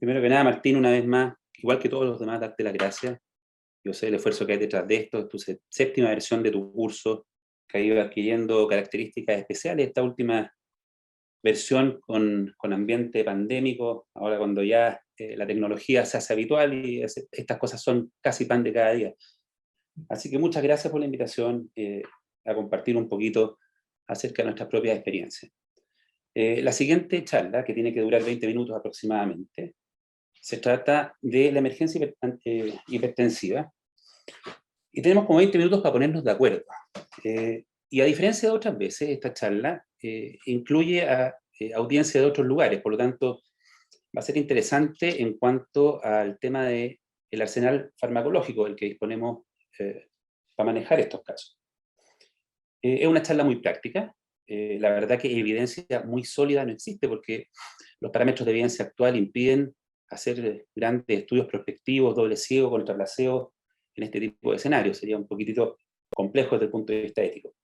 Primero que nada, Martín, una vez más, igual que todos los demás, darte las gracias. Yo sé el esfuerzo que hay detrás de esto, es tu séptima versión de tu curso, que ha ido adquiriendo características especiales. Esta última versión con ambiente pandémico, ahora cuando ya la tecnología se hace habitual y estas cosas son casi pan de cada día. Así que muchas gracias por la invitación a compartir un poquito acerca de nuestras propias experiencias. La siguiente charla, que tiene que durar 20 minutos aproximadamente, se trata de la emergencia hipertensiva y tenemos como 20 minutos para ponernos de acuerdo. Y a diferencia de otras veces, esta charla incluye a audiencia de otros lugares, por lo tanto va a ser interesante en cuanto al tema del arsenal farmacológico del que disponemos para manejar estos casos. Es una charla muy práctica. La verdad que evidencia muy sólida no existe porque los parámetros de evidencia actual impiden hacer grandes estudios prospectivos, doble ciego, contra placebo en este tipo de escenarios. Sería un poquitito complejo desde el punto de vista ético.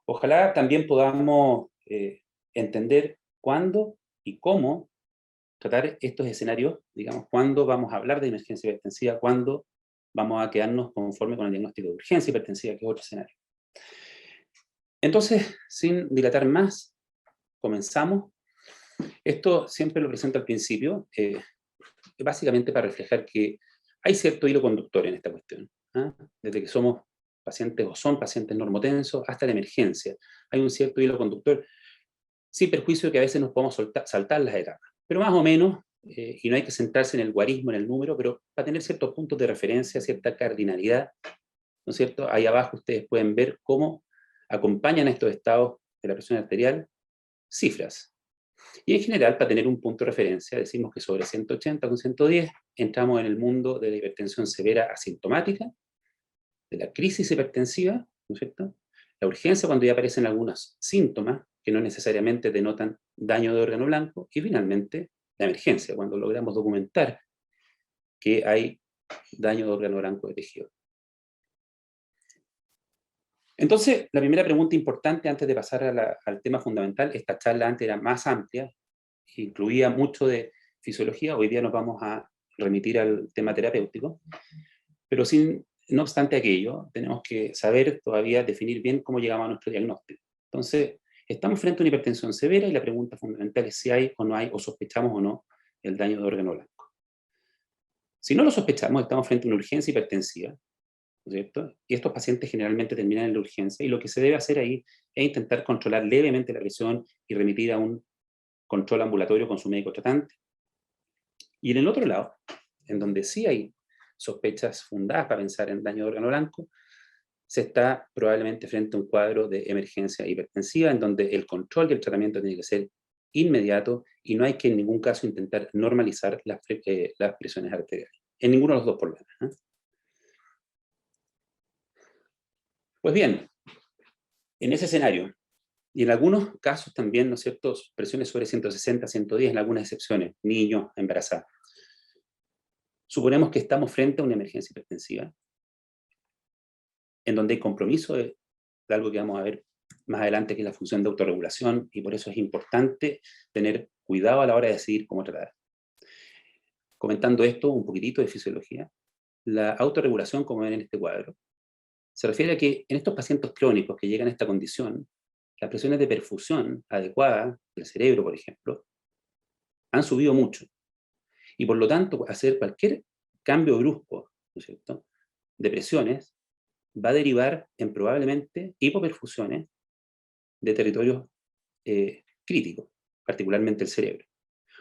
Ojalá también podamos entender cuándo y cómo tratar estos escenarios, digamos, cuándo vamos a hablar de emergencia hipertensiva, cuándo vamos a quedarnos conforme con el diagnóstico de urgencia hipertensiva, que es otro escenario. Entonces, sin dilatar más, comenzamos. Esto siempre lo presento al principio, básicamente para reflejar que hay cierto hilo conductor en esta cuestión. Desde que somos pacientes o son pacientes normotensos hasta la emergencia. Hay un cierto hilo conductor, sin perjuicio de que a veces nos podemos saltar las etapas. Pero más o menos, y no hay que centrarse en el guarismo, en el número, pero para tener ciertos puntos de referencia, cierta cardinalidad, ¿no es cierto? Ahí abajo ustedes pueden ver cómo acompañan estos estados de la presión arterial cifras. Y en general, para tener un punto de referencia, decimos que sobre 180 con 110 entramos en el mundo de la hipertensión severa asintomática, de la crisis hipertensiva, ¿no es cierto? La urgencia cuando ya aparecen algunos síntomas que no necesariamente denotan daño de órgano blanco, y finalmente la emergencia, cuando logramos documentar que hay daño de órgano blanco de tejido. Entonces, la primera pregunta importante antes de pasar al tema fundamental, esta charla antes era más amplia, incluía mucho de fisiología, hoy día nos vamos a remitir al tema terapéutico, pero no obstante aquello, tenemos que saber todavía definir bien cómo llegamos a nuestro diagnóstico. Entonces, estamos frente a una hipertensión severa y la pregunta fundamental es si hay o no hay, o sospechamos o no, el daño de órgano blanco. Si no lo sospechamos, estamos frente a una urgencia hipertensiva, ¿no es cierto? Y estos pacientes generalmente terminan en la urgencia, y lo que se debe hacer ahí es intentar controlar levemente la presión y remitir a un control ambulatorio con su médico tratante. Y en el otro lado, en donde sí hay sospechas fundadas para pensar en daño de órgano blanco, se está probablemente frente a un cuadro de emergencia hipertensiva, en donde el control y el tratamiento tiene que ser inmediato y no hay que en ningún caso intentar normalizar las presiones arteriales. En ninguno de los dos problemas. Pues bien, en ese escenario, y en algunos casos también, ¿no es cierto?, presiones sobre 160, 110, en algunas excepciones, niños, embarazadas. Suponemos que estamos frente a una emergencia hipertensiva, en donde hay compromiso de algo que vamos a ver más adelante, que es la función de autorregulación, y por eso es importante tener cuidado a la hora de decidir cómo tratar. Comentando esto, un poquitito de fisiología, la autorregulación, como ven en este cuadro, se refiere a que en estos pacientes crónicos que llegan a esta condición, las presiones de perfusión adecuada del cerebro, por ejemplo, han subido mucho. Y por lo tanto, hacer cualquier cambio brusco, ¿no es cierto?, de presiones, va a derivar en probablemente hipoperfusiones de territorios críticos, particularmente el cerebro.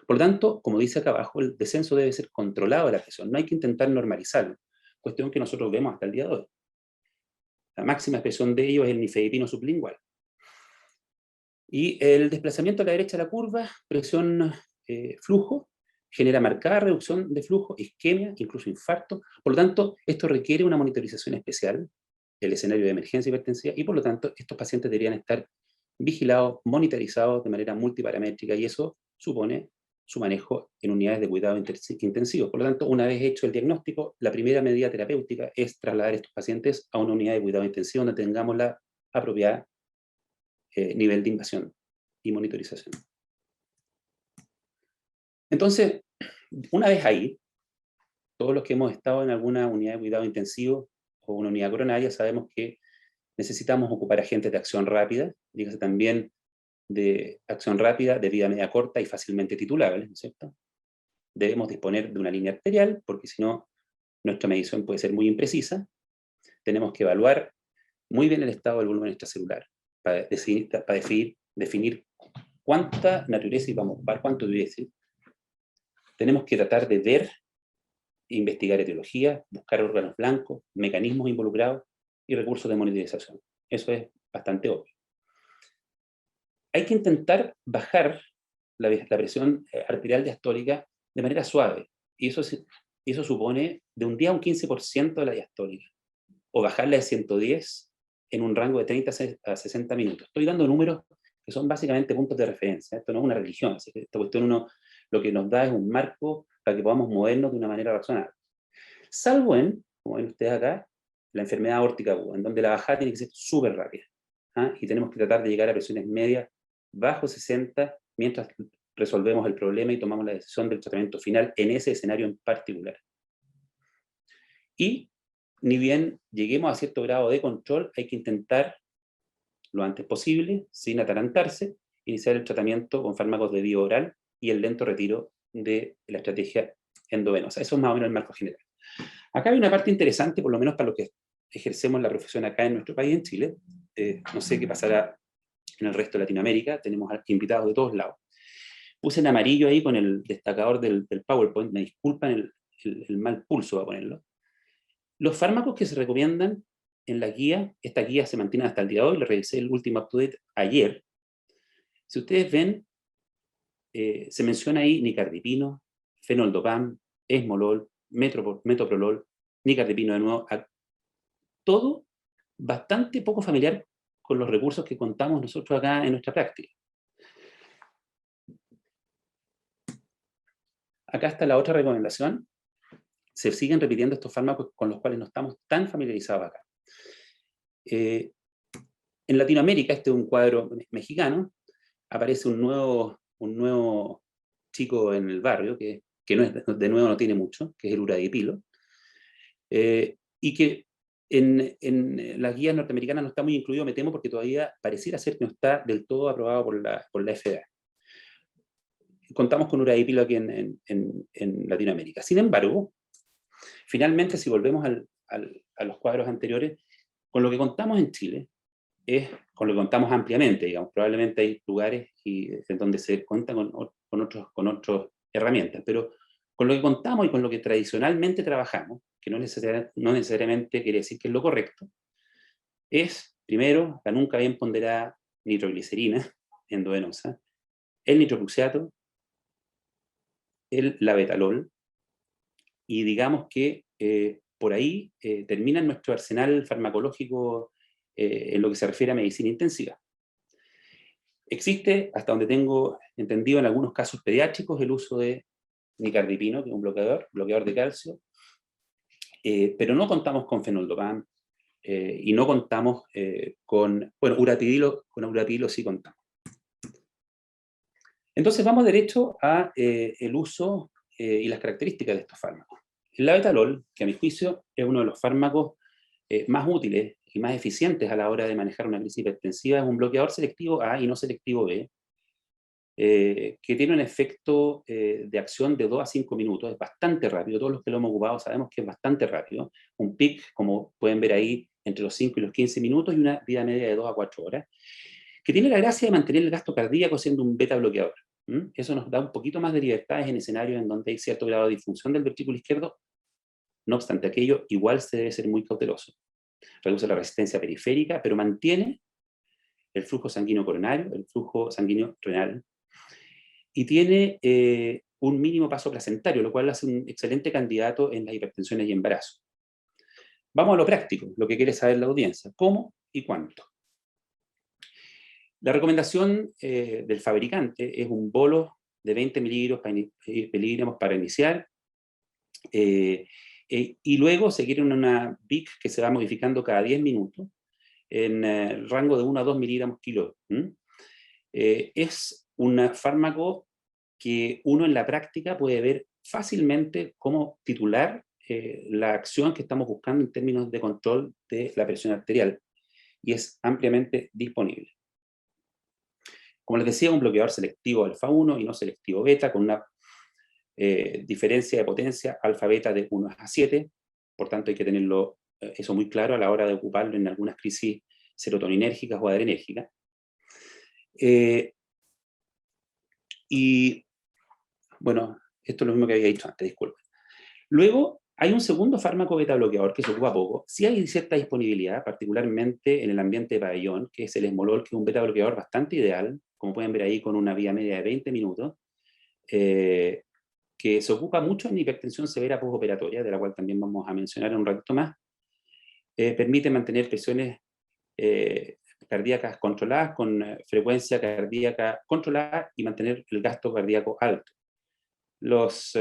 Por lo tanto, como dice acá abajo, el descenso debe ser controlado de la presión, no hay que intentar normalizarlo, cuestión que nosotros vemos hasta el día de hoy. La máxima expresión de ello es el nifedipino sublingual. Y el desplazamiento a la derecha de la curva, presión, flujo, genera marcada reducción de flujo, isquemia, incluso infarto. Por lo tanto, esto requiere una monitorización especial, el escenario de emergencia hipertensiva, y por lo tanto, estos pacientes deberían estar vigilados, monitorizados de manera multiparamétrica, y eso supone su manejo en unidades de cuidado intensivo. Por lo tanto, una vez hecho el diagnóstico, la primera medida terapéutica es trasladar a estos pacientes a una unidad de cuidado intensivo donde tengamos la apropiada nivel de invasión y monitorización. Entonces, Una vez ahí, todos los que hemos estado en alguna unidad de cuidado intensivo o una unidad coronaria sabemos que necesitamos ocupar agentes de acción rápida, dígase también de acción rápida, de vida media corta y fácilmente titulables, ¿no es cierto? Debemos disponer de una línea arterial, porque si no, nuestra medición puede ser muy imprecisa. Tenemos que evaluar muy bien el estado del volumen extracelular para definir cuánta natriuresis vamos a ocupar, cuánto diuresis. Tenemos que tratar de ver, investigar etiología, buscar órganos blancos, mecanismos involucrados y recursos de monitorización. Eso es bastante obvio. Hay que intentar bajar la presión arterial diastólica de manera suave, y eso supone de un día a un 15% de la diastólica, o bajarla de 110 en un rango de 30 a 60 minutos. Estoy dando números que son básicamente puntos de referencia. Esto no es una religión, así que esta cuestión lo que nos da es un marco para que podamos movernos de una manera razonable. Salvo en, como ven ustedes acá, la enfermedad aórtica aguda, en donde la bajada tiene que ser súper rápida. Y tenemos que tratar de llegar a presiones medias bajo 60 mientras resolvemos el problema y tomamos la decisión del tratamiento final en ese escenario en particular. Y ni bien lleguemos a cierto grado de control, hay que intentar lo antes posible, sin atarantarse, iniciar el tratamiento con fármacos de vía oral y el lento retiro de la estrategia endovenosa. Eso es más o menos el marco general. Acá hay una parte interesante, por lo menos para los que ejercemos la profesión acá en nuestro país, en Chile. No sé qué pasará en el resto de Latinoamérica, tenemos invitados de todos lados. Puse en amarillo ahí con el destacador del PowerPoint, me disculpan el mal pulso para ponerlo. Los fármacos que se recomiendan en la guía, esta guía se mantiene hasta el día de hoy, le revisé el último update ayer. Si ustedes ven, se menciona ahí nicardipino, fenoldopam, esmolol, metoprolol, nicardipino de nuevo, todo bastante poco familiar con los recursos que contamos nosotros acá en nuestra práctica. Acá está la otra recomendación. Se siguen repitiendo estos fármacos con los cuales no estamos tan familiarizados acá. En Latinoamérica, este es un cuadro mexicano, aparece un nuevo chico en el barrio, que de nuevo no tiene mucho, que es el uradipilo, y que en las guías norteamericanas no está muy incluido, me temo, porque todavía pareciera ser que no está del todo aprobado por la FDA. Contamos con uradipilo aquí en Latinoamérica. Sin embargo, finalmente, si volvemos a los cuadros anteriores, con lo que contamos en Chile, es con lo que contamos ampliamente, digamos. Probablemente hay lugares en donde se cuenta con otras herramientas, pero con lo que contamos y con lo que tradicionalmente trabajamos, que no necesariamente quiere decir que es lo correcto, es, primero, la nunca bien ponderada nitroglicerina endovenosa, el nitroprusiato, el labetalol, y digamos que por ahí termina nuestro arsenal farmacológico en lo que se refiere a medicina intensiva. Existe, hasta donde tengo entendido, en algunos casos pediátricos, el uso de nicardipino, que es un bloqueador de calcio, pero no contamos con fenoldopam y no contamos con uratidilo sí contamos. Entonces vamos derecho a el uso y las características de estos fármacos. El labetalol, que a mi juicio es uno de los fármacos más útiles y más eficientes a la hora de manejar una crisis hipertensiva, es un bloqueador selectivo A y no selectivo B, que tiene un efecto de acción de 2 a 5 minutos, es bastante rápido, todos los que lo hemos ocupado sabemos que es bastante rápido, un pic, como pueden ver ahí, entre los 5 y los 15 minutos, y una vida media de 2 a 4 horas, que tiene la gracia de mantener el gasto cardíaco siendo un beta bloqueador. Eso nos da un poquito más de libertades en escenarios en donde hay cierto grado de disfunción del ventrículo izquierdo. No obstante aquello, igual se debe ser muy cauteloso. Reduce la resistencia periférica, pero mantiene el flujo sanguíneo coronario, el flujo sanguíneo renal, y tiene un mínimo paso placentario, lo cual hace un excelente candidato en las hipertensiones y embarazo. Vamos a lo práctico, lo que quiere saber la audiencia: ¿cómo y cuánto? La recomendación del fabricante es un bolo de 20 miligramos para iniciar, y luego seguir en una BIC que se va modificando cada 10 minutos en el rango de 1 a 2 miligramos kilo. Es un fármaco que uno en la práctica puede ver fácilmente cómo titular la acción que estamos buscando en términos de control de la presión arterial, y es ampliamente disponible. Como les decía, un bloqueador selectivo alfa-1 y no selectivo beta, con una diferencia de potencia alfa-beta de 1:7, por tanto hay que tenerlo eso muy claro a la hora de ocuparlo en algunas crisis serotoninérgicas o adrenérgicas. Y bueno, esto es lo mismo que había dicho antes, disculpen. Luego, hay un segundo fármaco beta bloqueador que se ocupa poco. Sí hay cierta disponibilidad, particularmente en el ambiente de pabellón, que es el esmolol, que es un beta bloqueador bastante ideal, como pueden ver ahí, con una vía media de 20 minutos, que se ocupa mucho en hipertensión severa postoperatoria, de la cual también vamos a mencionar en un ratito más. Permite mantener presiones cardíacas controladas, con frecuencia cardíaca controlada, y mantener el gasto cardíaco alto. Las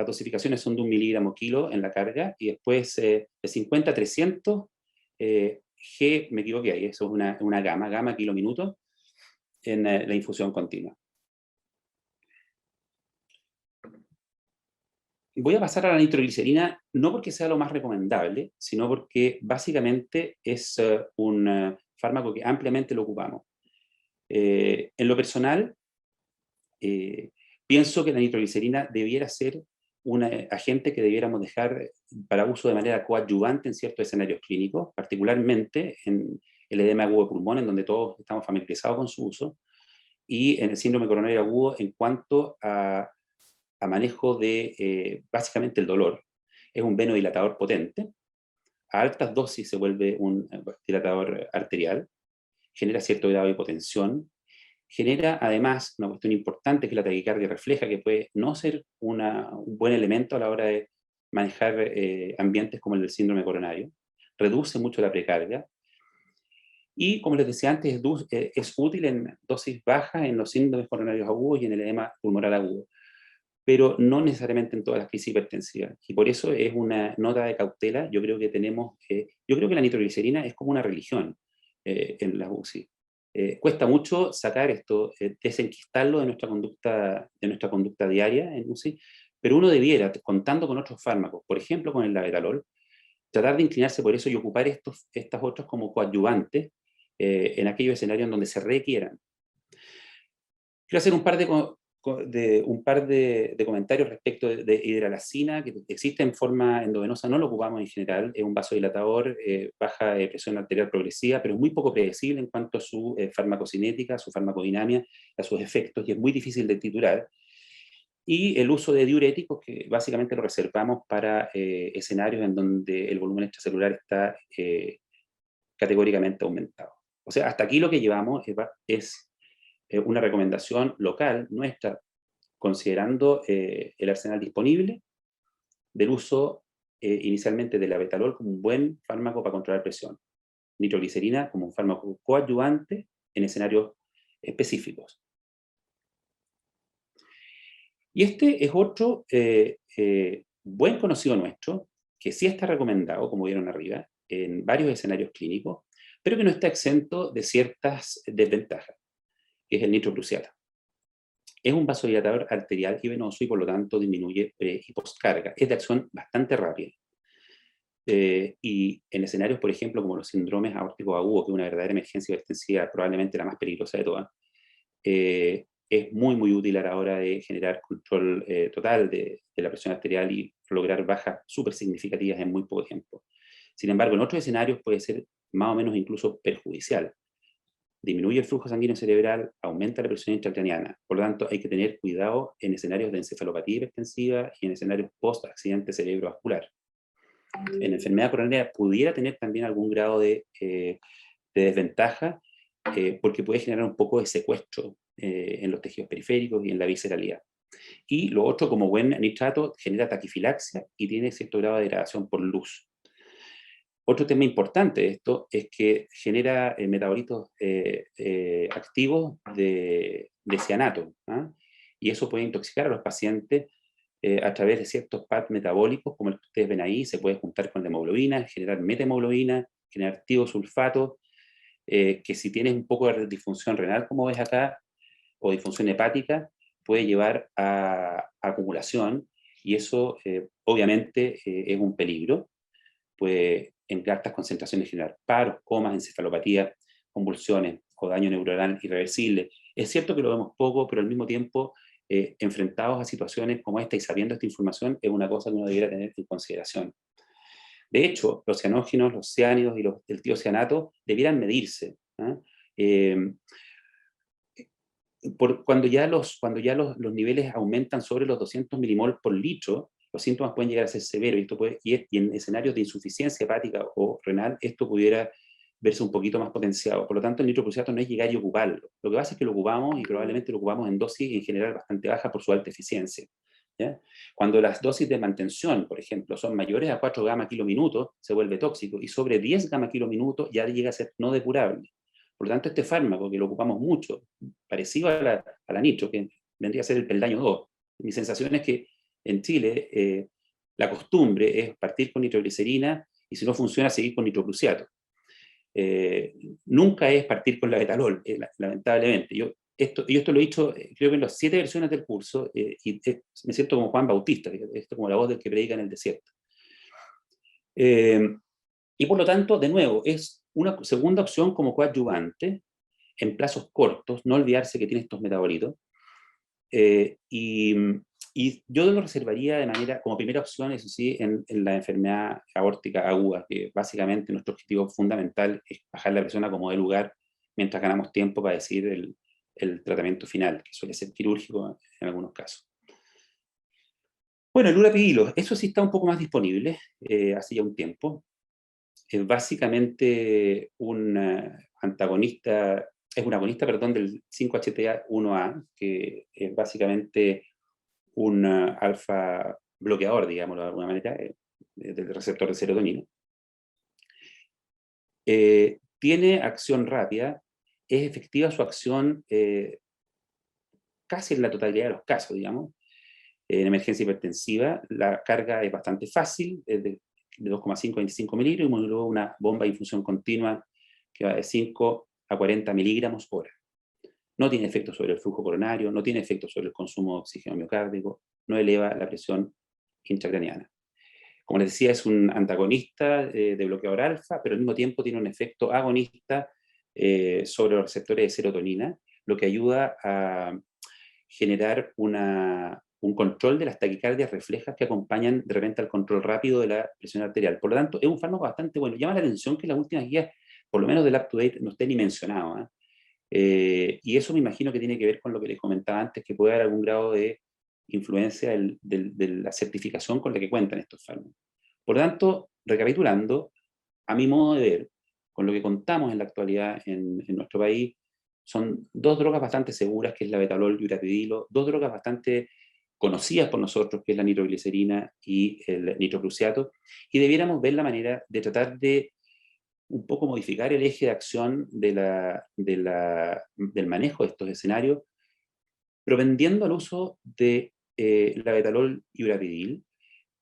dosificaciones son de 1 miligramo kilo en la carga, y después de 50 a 300 G, me equivoqué ahí, eso es una gamma kilo minuto en la infusión continua. Voy a pasar a la nitroglicerina, no porque sea lo más recomendable, sino porque básicamente es un fármaco que ampliamente lo ocupamos. En lo personal, pienso que la nitroglicerina debiera ser un agente que debiéramos dejar para uso de manera coadyuvante en ciertos escenarios clínicos, particularmente en el edema agudo de pulmón, en donde todos estamos familiarizados con su uso, y en el síndrome coronario agudo en cuanto a manejo de básicamente el dolor. Es un venodilatador potente. A altas dosis se vuelve un dilatador arterial, genera cierto grado de hipotensión, genera además una cuestión importante, que es la taquicardia refleja, que puede no ser un buen elemento a la hora de manejar ambientes como el del síndrome coronario, reduce mucho la precarga, y como les decía antes, es útil en dosis bajas en los síndromes coronarios agudos y en el edema pulmonar agudo, pero no necesariamente en todas las crisis hipertensivas. Y por eso es una nota de cautela. Yo creo que la nitroglicerina es como una religión en las UCI. Cuesta mucho sacar esto, desenquistarlo de nuestra conducta diaria en UCI, pero uno debiera, contando con otros fármacos, por ejemplo con el labetalol, tratar de inclinarse por eso y ocupar estas otras como coadyuvantes en aquellos escenarios en donde se requieran. Quiero hacer un par de comentarios respecto de hidralazina, que existe en forma endovenosa, no lo ocupamos en general, es un vasodilatador, baja presión arterial progresiva, pero es muy poco predecible en cuanto a su farmacocinética, su farmacodinamia, a sus efectos, y es muy difícil de titular. Y el uso de diuréticos, que básicamente lo reservamos para escenarios en donde el volumen extracelular está categóricamente aumentado. O sea, hasta aquí lo que llevamos es una recomendación local nuestra, considerando el arsenal disponible, del uso inicialmente del labetalol como un buen fármaco para controlar presión, nitroglicerina como un fármaco coadyuvante en escenarios específicos. Y este es otro buen conocido nuestro, que sí está recomendado, como vieron arriba, en varios escenarios clínicos, pero que no está exento de ciertas desventajas, que es el nitrocruciato. Es un vasodilatador arterial y venoso, y por lo tanto disminuye pre y postcarga. Es de acción bastante rápida. Y en escenarios, por ejemplo, como los síndromes aórticos agudos, que es una verdadera emergencia hipertensiva, probablemente la más peligrosa de todas, es muy, muy útil a la hora de generar control total de la presión arterial y lograr bajas súper significativas en muy poco tiempo. Sin embargo, en otros escenarios puede ser más o menos incluso perjudicial. Disminuye el flujo sanguíneo cerebral, aumenta la presión intracraniana. Por lo tanto, hay que tener cuidado en escenarios de encefalopatía hipertensiva y en escenarios post-accidente cerebrovascular. En la enfermedad coronaria pudiera tener también algún grado de desventaja, porque puede generar un poco de secuestro en los tejidos periféricos y en la visceralidad. Y lo otro, como buen nitrato, genera taquifilaxia y tiene cierto grado de degradación por luz. Otro tema importante de esto es que genera metabolitos activos de cianato, ¿ah? Y eso puede intoxicar a los pacientes a través de ciertos pads metabólicos, como el que ustedes ven ahí. Se puede juntar con la hemoglobina, generar metahemoglobina, generar tiosulfato, que si tienes un poco de disfunción renal, como ves acá, o disfunción hepática, puede llevar a acumulación Y eso, obviamente, es un peligro, pues en altas concentraciones generar paros, comas, encefalopatía, convulsiones o daño neuronal irreversible. Es cierto que lo vemos poco, pero al mismo tiempo, enfrentados a situaciones como esta y sabiendo esta información, es una cosa que uno debiera tener en consideración. De hecho, los cianógenos, los ciánidos y el tiocianato debieran medirse, ¿no? Cuando ya los niveles aumentan sobre los 200 milimol por litro, los síntomas pueden llegar a ser severos, y en escenarios de insuficiencia hepática o renal, esto pudiera verse un poquito más potenciado. Por lo tanto, el nitroprusiato no es llegar y ocuparlo. Lo que pasa es que lo ocupamos, y probablemente lo ocupamos en dosis en general bastante baja por su alta eficiencia, ¿ya? Cuando las dosis de mantención, por ejemplo, son mayores a 4 gamma kilómetros, se vuelve tóxico, y sobre 10 gamma kilómetros ya llega a ser no depurable. Por lo tanto, este fármaco, que lo ocupamos mucho, parecido a la nitro, que vendría a ser el peldaño 2, mi sensación es que en Chile la costumbre es partir con nitroglicerina y, si no funciona, seguir con nitroprusiato. Nunca es partir con la betalol, lamentablemente. Yo esto lo he dicho, creo que en las 7 versiones del curso, y me siento como Juan Bautista, esto como la voz del que predica en el desierto. Y por lo tanto, de nuevo, es una segunda opción como coadyuvante en plazos cortos, no olvidarse que tiene estos metabolitos. Y yo lo reservaría de manera, como primera opción, eso sí, en la enfermedad aórtica aguda, que básicamente nuestro objetivo fundamental es bajar la presión a como de lugar, mientras ganamos tiempo para decidir el tratamiento final, que suele ser quirúrgico en algunos casos. Bueno, el urapidilo, eso sí está un poco más disponible, hace ya un tiempo. Es básicamente un antagonista, es un agonista, perdón, del 5-HT1A, que es básicamente un alfa bloqueador, digámoslo de alguna manera, del receptor de serotonina. Tiene acción rápida, es efectiva su acción casi en la totalidad de los casos, digamos. En emergencia hipertensiva, la carga es bastante fácil, es de 2,5 a 25 miligramos, y luego una bomba de infusión continua que va de 5 a 40 miligramos hora. No tiene efecto sobre el flujo coronario, no tiene efecto sobre el consumo de oxígeno miocárdico, no eleva la presión intracraneana. Como les decía, es un antagonista de bloqueador alfa, pero al mismo tiempo tiene un efecto agonista sobre los receptores de serotonina, lo que ayuda a generar un control de las taquicardias reflejas que acompañan de repente al control rápido de la presión arterial. Por lo tanto, es un fármaco bastante bueno. Llama la atención que las últimas guías, por lo menos del UpToDate, no esté ni mencionado, y eso me imagino que tiene que ver con lo que les comentaba antes, que puede haber algún grado de influencia de la certificación con la que cuentan estos fármacos. Por lo tanto, recapitulando, a mi modo de ver, con lo que contamos en la actualidad en nuestro país, son dos drogas bastante seguras, que es la betalol y urapidilo, dos drogas bastante conocidas por nosotros, que es la nitroglicerina y el nitroprusiato, y debiéramos ver la manera de tratar de un poco modificar el eje de acción del manejo de estos escenarios, propendiendo al uso de la betalol y urapidil,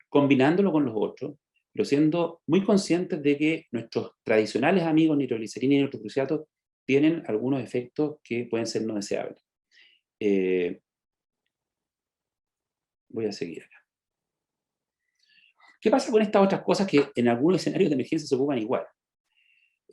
combinándolo con los otros, pero siendo muy conscientes de que nuestros tradicionales amigos nitroglicerina y nitroprusiato tienen algunos efectos que pueden ser no deseables. Voy a seguir acá. ¿Qué pasa con estas otras cosas que en algunos escenarios de emergencia se ocupan igual?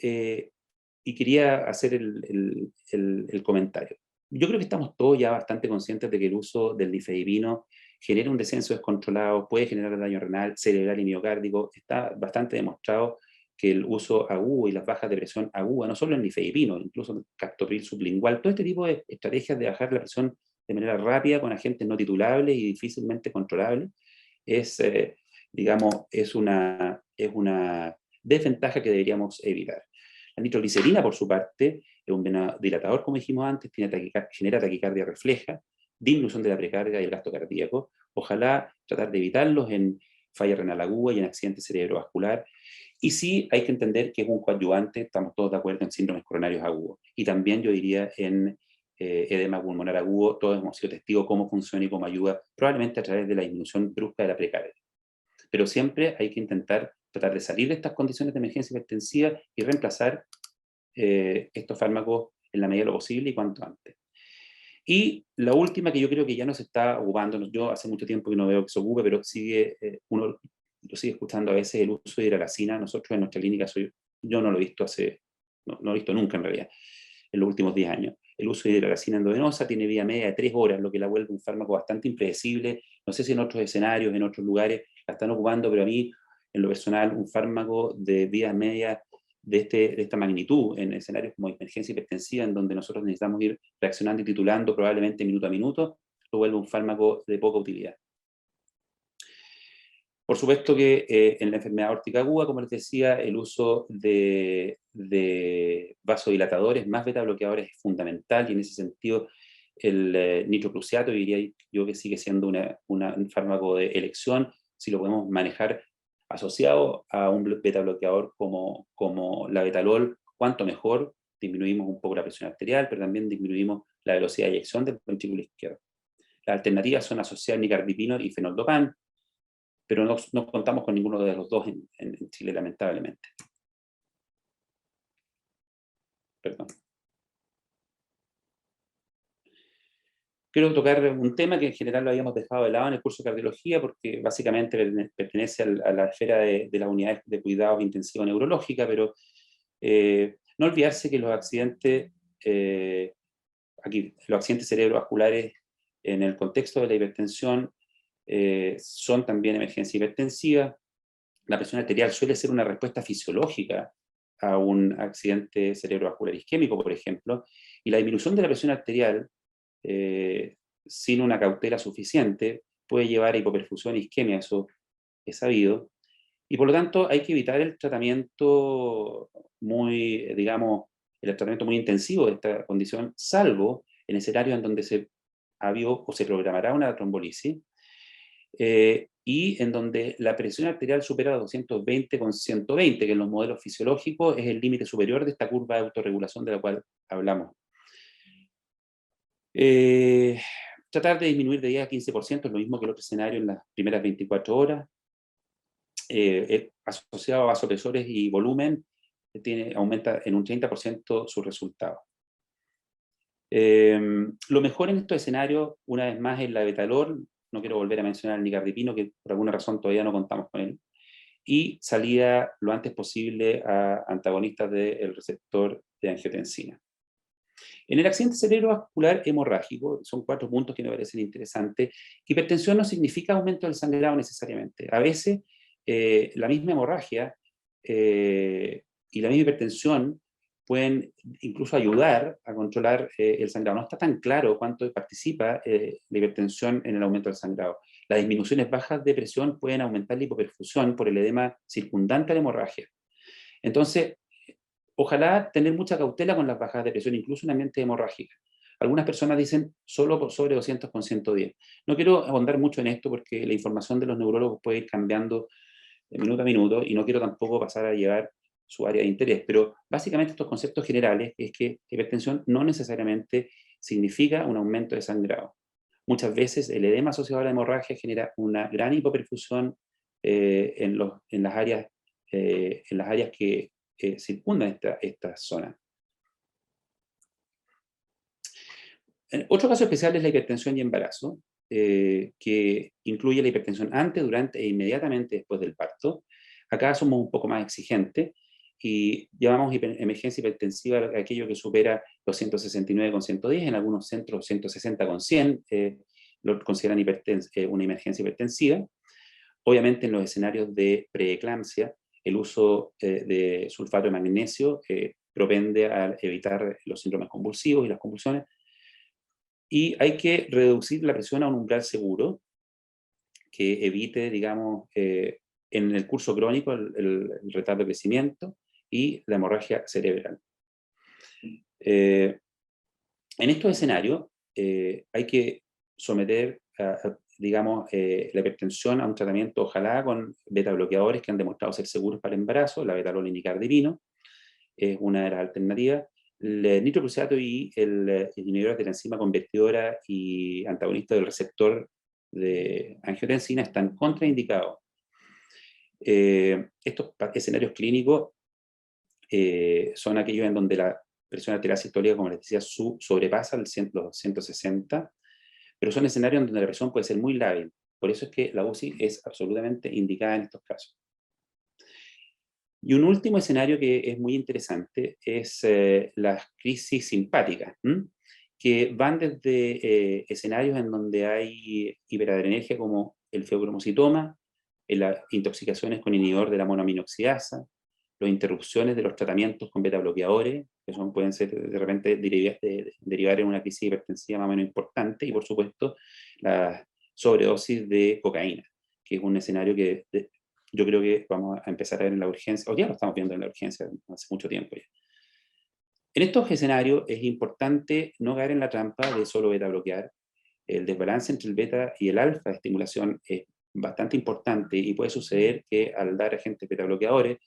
Y quería hacer el comentario. Yo creo que estamos todos ya bastante conscientes de que el uso del difedipino genera un descenso descontrolado, puede generar daño renal, cerebral y miocárdico. Está bastante demostrado que el uso agudo y las bajas de presión aguda, no solo el difedipino, incluso el captopril sublingual, todo este tipo de estrategias de bajar la presión de manera rápida con agentes no titulables y difícilmente controlables, es una desventaja que deberíamos evitar. La nitroglicerina, por su parte, es un dilatador, como dijimos antes, genera taquicardia refleja, disminución de la precarga y el gasto cardíaco. Ojalá tratar de evitarlos en falla renal aguda y en accidente cerebrovascular. Y sí, hay que entender que es un coadyuvante, estamos todos de acuerdo en síndromes coronarios agudos. Y también yo diría en edema pulmonar agudo, todos hemos sido testigos cómo funciona y cómo ayuda, probablemente a través de la disminución brusca de la precarga. Pero siempre hay que intentar tratar de salir de estas condiciones de emergencia hipertensiva y reemplazar estos fármacos en la medida de lo posible y cuanto antes. Y la última que yo creo que ya no se está ocupando, yo hace mucho tiempo que no veo que se ocupe, pero sigue, uno lo sigue escuchando a veces, el uso de hidralazina. Nosotros en nuestra clínica, yo no lo he visto no lo he visto nunca en realidad, en los últimos 10 años. El uso de hidralazina endovenosa tiene vida media de 3 horas, lo que la vuelve un fármaco bastante impredecible. No sé si en otros escenarios, en otros lugares la están ocupando, pero a mí, en lo personal, un fármaco de vida media de esta magnitud, en escenarios como emergencia hipertensiva, en donde nosotros necesitamos ir reaccionando y titulando probablemente minuto a minuto, lo vuelve un fármaco de poca utilidad. Por supuesto que en la enfermedad aórtica aguda, como les decía, el uso de vasodilatadores más beta bloqueadores es fundamental, y en ese sentido el nitroprusiato, diría yo, que sigue siendo un fármaco de elección, si lo podemos manejar asociado a un beta bloqueador como la betalol. Cuanto mejor, disminuimos un poco la presión arterial, pero también disminuimos la velocidad de eyección del ventrículo izquierdo. Las alternativas son asociar nicardipino y fenoldopam, pero no contamos con ninguno de los dos en Chile, lamentablemente. Perdón. Quiero tocar un tema que en general lo habíamos dejado de lado en el curso de cardiología, porque básicamente pertenece a la esfera de las unidades de cuidados intensivos neurológica, pero no olvidarse que los accidentes cerebrovasculares en el contexto de la hipertensión son también emergencia hipertensiva. La presión arterial suele ser una respuesta fisiológica a un accidente cerebrovascular isquémico, por ejemplo, y la disminución de la presión arterial sin una cautela suficiente puede llevar a hipoperfusión e isquemia, eso es sabido, y por lo tanto hay que evitar el tratamiento el tratamiento muy intensivo de esta condición, salvo en escenarios en donde se habido o se programará una trombolisis, y en donde la presión arterial supera 220 con 120, que en los modelos fisiológicos es el límite superior de esta curva de autorregulación de la cual hablamos. Tratar de disminuir de 10 a 15% es lo mismo que el otro escenario en las primeras 24 horas. Asociado a vasopresores y volumen, aumenta en un 30% sus resultados. Lo mejor en estos escenarios, una vez más, es la betalol. No quiero volver a mencionar el nicardipino, que por alguna razón todavía no contamos con él, y salida lo antes posible a antagonistas del receptor de angiotensina. En el accidente cerebrovascular hemorrágico, son 4 puntos que me parecen interesantes. Hipertensión no significa aumento del sangrado necesariamente. A veces la misma hemorragia y la misma hipertensión pueden incluso ayudar a controlar el sangrado. No está tan claro cuánto participa la hipertensión en el aumento del sangrado. Las disminuciones bajas de presión pueden aumentar la hipoperfusión por el edema circundante a la hemorragia. Entonces, ojalá tener mucha cautela con las bajadas de presión, incluso en ambientes hemorrágicos. Algunas personas dicen solo por sobre 200 con 110. No quiero ahondar mucho en esto porque la información de los neurólogos puede ir cambiando de minuto a minuto y no quiero tampoco pasar a llevar su área de interés, pero básicamente estos conceptos generales es que hipertensión no necesariamente significa un aumento de sangrado. Muchas veces el edema asociado a la hemorragia genera una gran hipoperfusión en las áreas que circundan esta zona. Otro caso especial es la hipertensión y embarazo, que incluye la hipertensión antes, durante e inmediatamente después del parto. Acá somos un poco más exigentes y llamamos emergencia hipertensiva a aquello que supera los 169 con 110, en algunos centros 160 con 100 lo consideran una emergencia hipertensiva. Obviamente en los escenarios de preeclampsia, el uso de sulfato de magnesio propende a evitar los síndromes convulsivos y las convulsiones. Y hay que reducir la presión a un umbral seguro que evite, digamos, en el curso crónico el retardo de crecimiento y la hemorragia cerebral. En estos escenarios hay que someter, digamos, la hipertensión a un tratamiento, ojalá con beta bloqueadores que han demostrado ser seguros para el embarazo. La betalol y nicardipino es una de las alternativas. El nitroprusiato y el inhibidor de la enzima convertidora y antagonista del receptor de angiotensina están contraindicados. Estos escenarios clínicos son aquellos en donde presión arterial sistólica, como les decía, sobrepasa los 160, pero son escenarios donde la presión puede ser muy lábil. Por eso es que la UCI es absolutamente indicada en estos casos. Y un último escenario que es muy interesante es las crisis simpáticas, que van desde escenarios en donde hay hiperadrenergia como el fibromusitoma, las intoxicaciones con inhibidor de la monoaminoxidasa, las interrupciones de los tratamientos con beta-bloqueadores, que pueden ser de repente derivar en una crisis hipertensiva más o menos importante, y por supuesto la sobredosis de cocaína, que es un escenario que yo creo que vamos a empezar a ver en la urgencia, o ya lo estamos viendo en la urgencia hace mucho tiempo ya. En estos escenarios es importante no caer en la trampa de solo beta bloquear. El desbalance entre el beta y el alfa de estimulación es bastante importante y puede suceder que al dar agentes beta bloqueadores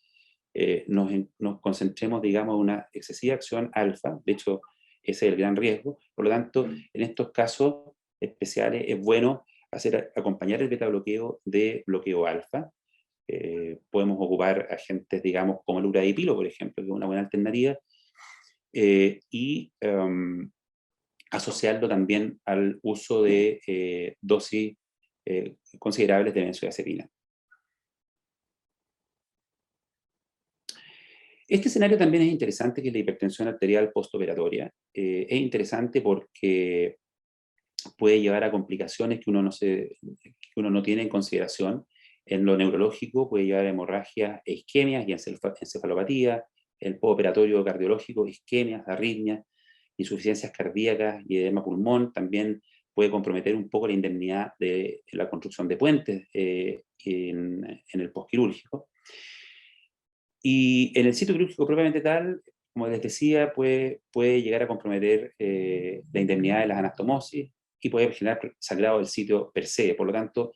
nos concentremos, digamos, en una excesiva acción alfa. De hecho, ese es el gran riesgo. Por lo tanto, en estos casos especiales es bueno acompañar el beta bloqueo de bloqueo alfa. Podemos ocupar agentes, digamos, como el uradipilo, por ejemplo, que es una buena alternativa, y asociarlo también al uso de dosis considerables de benzodiazepina. Este escenario también es interesante, que es la hipertensión arterial postoperatoria. Es interesante porque puede llevar a complicaciones que uno no tiene en consideración. En lo neurológico puede llevar a hemorragias, isquemias y encefalopatía. El postoperatorio cardiológico, isquemias, arritmias, insuficiencias cardíacas y edema pulmón. También puede comprometer un poco la indemnidad de la construcción de puentes en el postquirúrgico. Y en el sitio quirúrgico propiamente tal, como les decía, puede llegar a comprometer la indemnidad de las anastomosis y puede generar sangrado del sitio per se. Por lo tanto,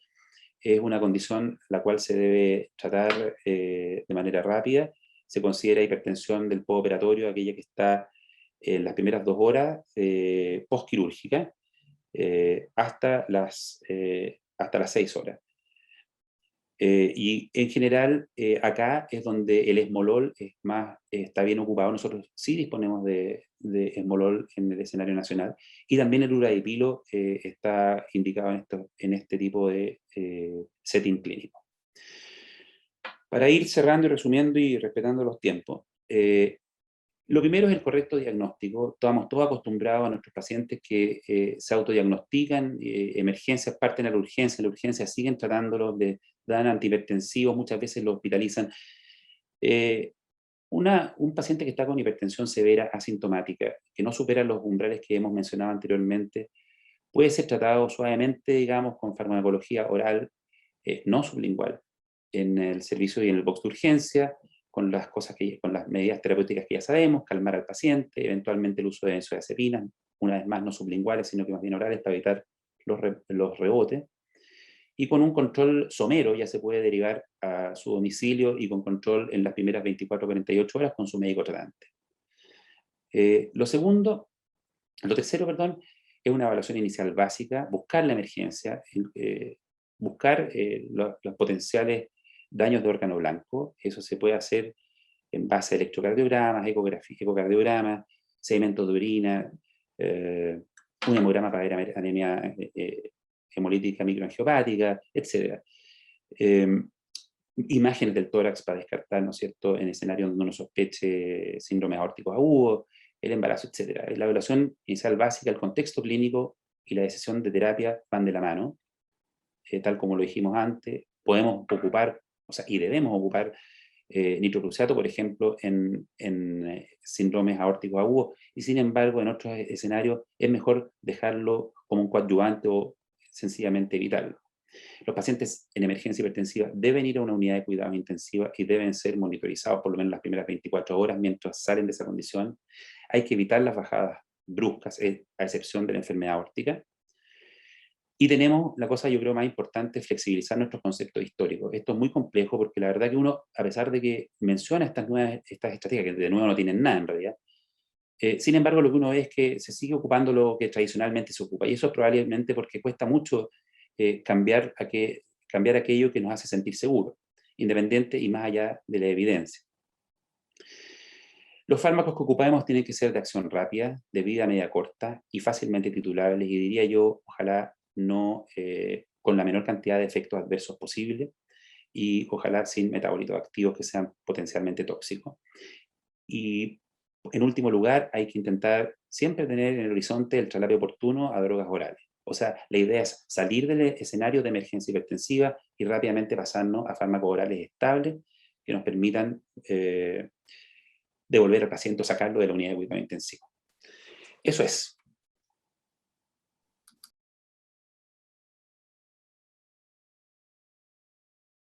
es una condición la cual se debe tratar de manera rápida. Se considera hipertensión del postoperatorio aquella que está en las primeras 2 horas postquirúrgica hasta las 6 horas. Y en general, acá es donde el esmolol está bien ocupado. Nosotros sí disponemos de esmolol en el escenario nacional, y también el uradipilo está indicado en este tipo de setting clínico. Para ir cerrando y resumiendo y respetando los tiempos, lo primero es el correcto diagnóstico. Estamos todos acostumbrados a nuestros pacientes que se autodiagnostican, emergencias, parten a la urgencia siguen tratándolos, dan antihipertensivos, muchas veces lo hospitalizan. Un paciente que está con hipertensión severa asintomática, que no supera los umbrales que hemos mencionado anteriormente, puede ser tratado suavemente, digamos, con farmacología oral, no sublingual, en el servicio y en el box de urgencia, con las medidas terapéuticas que ya sabemos, calmar al paciente, eventualmente el uso de benzodiazepinas, una vez más no sublinguales, sino que más bien orales, para evitar los rebotes. Y con un control somero ya se puede derivar a su domicilio, y con control en las primeras 24-48 horas con su médico tratante. Lo tercero, es una evaluación inicial básica, buscar la emergencia, buscar los potenciales daños de órgano blanco. Eso se puede hacer en base a electrocardiogramas, ecocardiogramas, sedimentos de orina, un hemograma para ver anemia hemolítica microangiopática, etc. Imágenes del tórax para descartar, ¿no es cierto?, en escenarios donde uno sospeche síndrome aórtico agudo, el embarazo, etc. La evaluación inicial básica, el contexto clínico y la decisión de terapia van de la mano. Tal como lo dijimos antes, podemos ocupar, y debemos ocupar nitrogluciato, por ejemplo, en síndromes aórticos agudos, y sin embargo en otros escenarios es mejor dejarlo como un coadyuvante o sencillamente evitarlo. Los pacientes en emergencia hipertensiva deben ir a una unidad de cuidados intensivos y deben ser monitorizados por lo menos las primeras 24 horas mientras salen de esa condición. Hay que evitar las bajadas bruscas, a excepción de la enfermedad aórtica. Y tenemos la cosa, yo creo, más importante, flexibilizar nuestros conceptos históricos. Esto es muy complejo porque la verdad que uno, a pesar de que menciona estas estrategias, que de nuevo no tienen nada en realidad, sin embargo lo que uno ve es que se sigue ocupando lo que tradicionalmente se ocupa. Y eso es probablemente porque cuesta mucho cambiar aquello que nos hace sentir seguros, independiente y más allá de la evidencia. Los fármacos que ocupamos tienen que ser de acción rápida, de vida media corta y fácilmente titulables, y diría yo, ojalá no con la menor cantidad de efectos adversos posible, y ojalá sin metabolitos activos que sean potencialmente tóxicos. Y en último lugar, hay que intentar siempre tener en el horizonte el traslado oportuno a drogas orales. O sea, la idea es salir del escenario de emergencia hipertensiva y rápidamente pasarnos a fármacos orales estables que nos permitan devolver al paciente o sacarlo de la unidad de cuidado intensivo. Eso es.